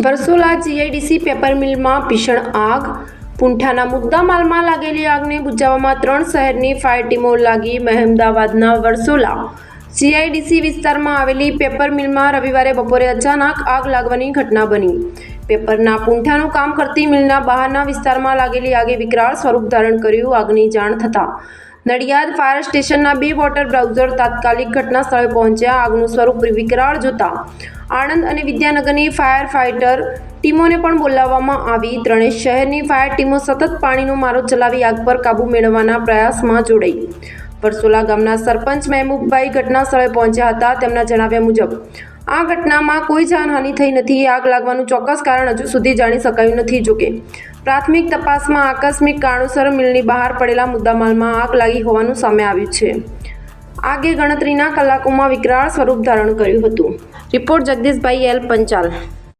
વરસોલા GIDC paper મિલમાં ભીષણ આગ. પુંઠાના મુદ્દામાલમાં લાગેલી આગને બુઝાવવામાં 3 શહેરની ફાયર ટીમો લાગી. મહેમદાવાદના વરસોલા જીઆઈડીસી વિસ્તારમાં આવેલી પેપર મિલમાં રવિવારે બપોરે અચાનક આગ લાગવાની ઘટના બની. પેપરના પૂંઠાનું કામ કરતી મિલના બહારના વિસ્તારમાં લાગેલી આગે વિકરાળ સ્વરૂપ ધારણ કર્યું. આગની જાણ થતાં નડિયાદ ફાયર સ્ટેશનના 2 વોટર બ્રાઉઝર તાત્કાલિક ઘટના સ્થળે પહોંચ્યા. આગનું સ્વરૂપ વિકરાળ જોતા આણંદ અને વિદ્યાનગરની ફાયર ફાઇટર ટીમોને પણ બોલાવવામાં આવી. ત્રણેય શહેરની ફાયર ટીમો સતત પાણીનો મારો ચલાવી આગ પર કાબૂ મેળવવાના પ્રયાસમાં જોડાઈ. વરસોલા ગામના સરપંચ મહેબૂબભાઈ ઘટના સ્થળે પહોંચ્યા હતા. તેમના જણાવ્યા મુજબ આ ઘટનામાં કોઈ જાનહાનિ થઈ નથી. આગ લાગવાનું ચોક્કસ કારણ હજુ સુધી જાણી શકાયું નથી. જોકે પ્રાથમિક તપાસમાં આકસ્મિક કારણોસર મિલની બહાર પડેલા મુદ્દામાલમાં આગ લાગી હોવાનું સામે આવ્યું છે. આગે ગણતરીના કલાકોમાં વિકરાળ સ્વરૂપ ધારણ કર્યું હતું. રિપોર્ટ જગદીશભાઈ એલ પંચાલ.